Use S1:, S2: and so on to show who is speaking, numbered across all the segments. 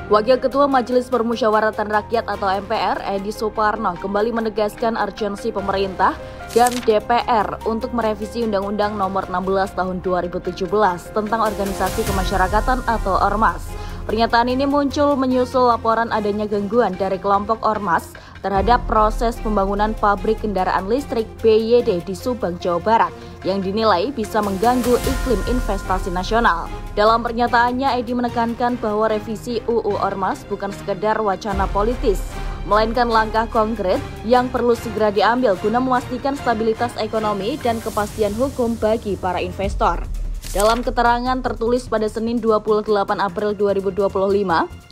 S1: Wakil Ketua Majelis Permusyawaratan Rakyat atau MPR, Edi Suparno, kembali menegaskan urgensi pemerintah dan DPR untuk merevisi Undang-Undang Nomor 16 Tahun 2017 tentang Organisasi Kemasyarakatan atau Ormas. Pernyataan ini muncul menyusul laporan adanya gangguan dari kelompok Ormas terhadap proses pembangunan pabrik kendaraan listrik BYD di Subang, Jawa Barat yang dinilai bisa mengganggu iklim investasi nasional. Dalam pernyataannya, Edi menekankan bahwa revisi UU Ormas bukan sekedar wacana politis, melainkan langkah konkret yang perlu segera diambil guna memastikan stabilitas ekonomi dan kepastian hukum bagi para investor. Dalam keterangan tertulis pada Senin 28 April 2025,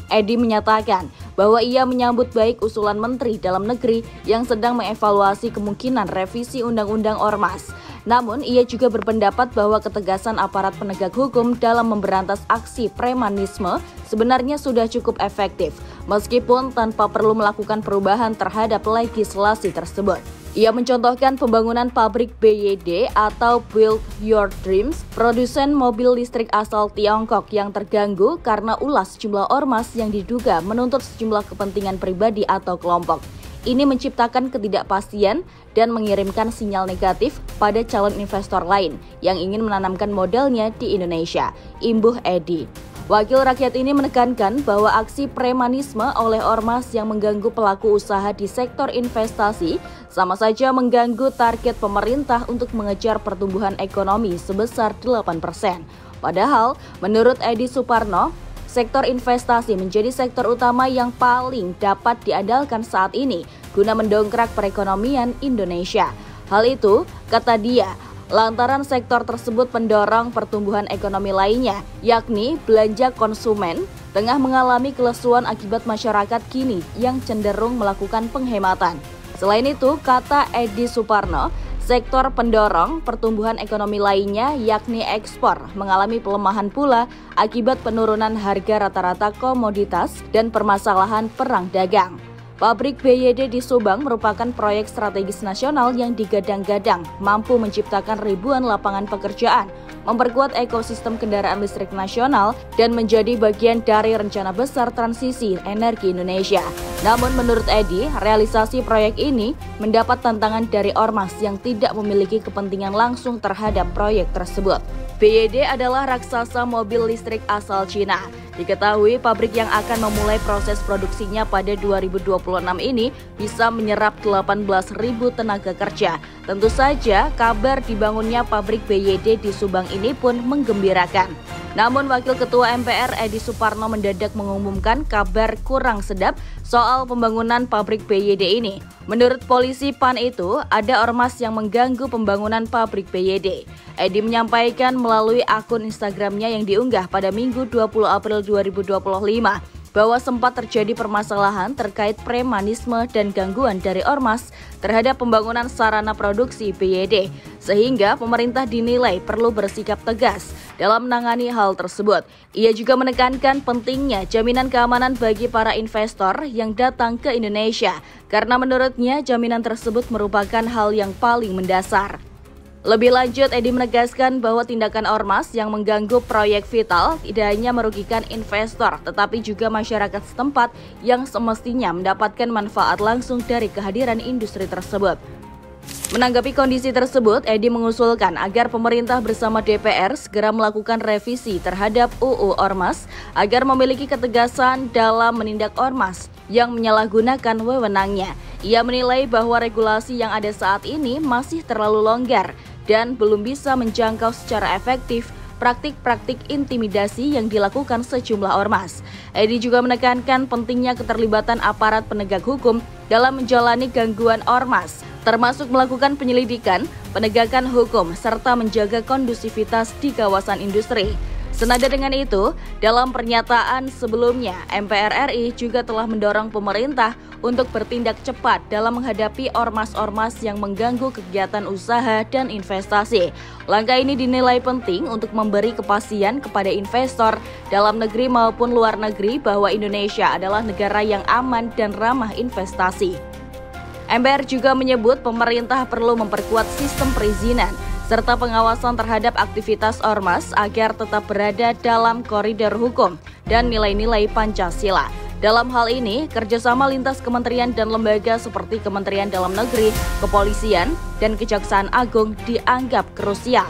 S1: Edi menyatakan bahwa ia menyambut baik usulan Menteri Dalam Negeri yang sedang mengevaluasi kemungkinan revisi Undang-Undang Ormas. Namun, ia juga berpendapat bahwa ketegasan aparat penegak hukum dalam memberantas aksi premanisme sebenarnya sudah cukup efektif, meskipun tanpa perlu melakukan perubahan terhadap legislasi tersebut. Ia mencontohkan pembangunan pabrik BYD atau Build Your Dreams, produsen mobil listrik asal Tiongkok yang terganggu karena ulah sejumlah ormas yang diduga menuntut sejumlah kepentingan pribadi atau kelompok. Ini menciptakan ketidakpastian dan mengirimkan sinyal negatif pada calon investor lain yang ingin menanamkan modalnya di Indonesia, imbuh Edi. Wakil rakyat ini menekankan bahwa aksi premanisme oleh ormas yang mengganggu pelaku usaha di sektor investasi sama saja mengganggu target pemerintah untuk mengejar pertumbuhan ekonomi sebesar 8%. Padahal, menurut Edi Suparno, sektor investasi menjadi sektor utama yang paling dapat diandalkan saat ini guna mendongkrak perekonomian Indonesia. Hal itu, kata dia, lantaran sektor tersebut mendorong pertumbuhan ekonomi lainnya, yakni belanja konsumen, tengah mengalami kelesuan akibat masyarakat kini yang cenderung melakukan penghematan. Selain itu, kata Edi Suparno, sektor pendorong pertumbuhan ekonomi lainnya, yakni ekspor, mengalami pelemahan pula akibat penurunan harga rata-rata komoditas dan permasalahan perang dagang. Pabrik BYD di Subang merupakan proyek strategis nasional yang digadang-gadang mampu menciptakan ribuan lapangan pekerjaan, memperkuat ekosistem kendaraan listrik nasional, dan menjadi bagian dari rencana besar transisi energi Indonesia. Namun menurut Edi, realisasi proyek ini mendapat tantangan dari ormas yang tidak memiliki kepentingan langsung terhadap proyek tersebut. BYD adalah raksasa mobil listrik asal Cina. Diketahui pabrik yang akan memulai proses produksinya pada 2026 ini bisa menyerap 18.000 tenaga kerja. Tentu saja kabar dibangunnya pabrik BYD di Subang ini pun menggembirakan. Namun Wakil Ketua MPR Edi Suparno mendadak mengumumkan kabar kurang sedap soal pembangunan pabrik BYD ini. Menurut polisi PAN itu, ada ormas yang mengganggu pembangunan pabrik BYD. Edi menyampaikan melalui akun Instagramnya yang diunggah pada Minggu 20 April 2025 bahwa sempat terjadi permasalahan terkait premanisme dan gangguan dari ormas terhadap pembangunan sarana produksi BYD, sehingga pemerintah dinilai perlu bersikap tegas dalam menangani hal tersebut. Ia juga menekankan pentingnya jaminan keamanan bagi para investor yang datang ke Indonesia, karena menurutnya jaminan tersebut merupakan hal yang paling mendasar. Lebih lanjut, Edi menegaskan bahwa tindakan ormas yang mengganggu proyek vital tidak hanya merugikan investor, tetapi juga masyarakat setempat yang semestinya mendapatkan manfaat langsung dari kehadiran industri tersebut. Menanggapi kondisi tersebut, Edi mengusulkan agar pemerintah bersama DPR segera melakukan revisi terhadap UU Ormas agar memiliki ketegasan dalam menindak ormas yang menyalahgunakan wewenangnya. Ia menilai bahwa regulasi yang ada saat ini masih terlalu longgar dan belum bisa menjangkau secara efektif praktik-praktik intimidasi yang dilakukan sejumlah ormas. Edi juga menekankan pentingnya keterlibatan aparat penegak hukum dalam menjalani gangguan ormas, termasuk melakukan penyelidikan, penegakan hukum, serta menjaga kondusivitas di kawasan industri. Senada dengan itu, dalam pernyataan sebelumnya, MPR RI juga telah mendorong pemerintah untuk bertindak cepat dalam menghadapi ormas-ormas yang mengganggu kegiatan usaha dan investasi. Langkah ini dinilai penting untuk memberi kepastian kepada investor dalam negeri maupun luar negeri bahwa Indonesia adalah negara yang aman dan ramah investasi. MPR juga menyebut pemerintah perlu memperkuat sistem perizinan serta pengawasan terhadap aktivitas ormas agar tetap berada dalam koridor hukum dan nilai-nilai Pancasila. Dalam hal ini, kerjasama lintas kementerian dan lembaga seperti Kementerian Dalam Negeri, Kepolisian, dan Kejaksaan Agung dianggap krusial.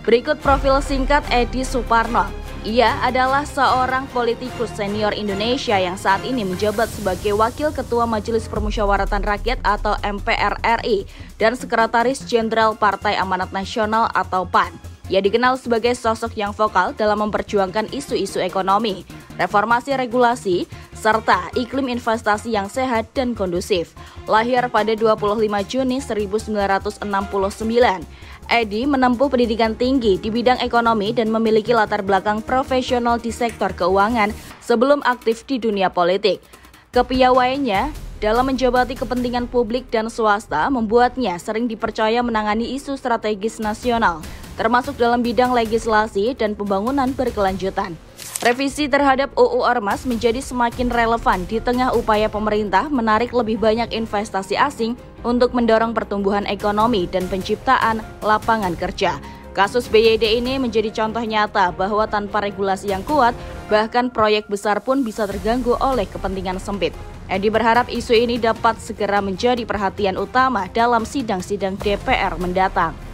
S1: Berikut profil singkat Edi Suparno. Ia adalah seorang politikus senior Indonesia yang saat ini menjabat sebagai Wakil Ketua Majelis Permusyawaratan Rakyat atau MPR RI dan Sekretaris Jenderal Partai Amanat Nasional atau PAN. Ia dikenal sebagai sosok yang vokal dalam memperjuangkan isu-isu ekonomi, reformasi regulasi, serta iklim investasi yang sehat dan kondusif. Lahir pada 25 Juni 1969, Edi menempuh pendidikan tinggi di bidang ekonomi dan memiliki latar belakang profesional di sektor keuangan sebelum aktif di dunia politik. Kepiawaiannya dalam menjabati kepentingan publik dan swasta membuatnya sering dipercaya menangani isu strategis nasional, termasuk dalam bidang legislasi dan pembangunan berkelanjutan. Revisi terhadap UU Ormas menjadi semakin relevan di tengah upaya pemerintah menarik lebih banyak investasi asing untuk mendorong pertumbuhan ekonomi dan penciptaan lapangan kerja. Kasus BYD ini menjadi contoh nyata bahwa tanpa regulasi yang kuat, bahkan proyek besar pun bisa terganggu oleh kepentingan sempit. Edi berharap isu ini dapat segera menjadi perhatian utama dalam sidang-sidang DPR mendatang.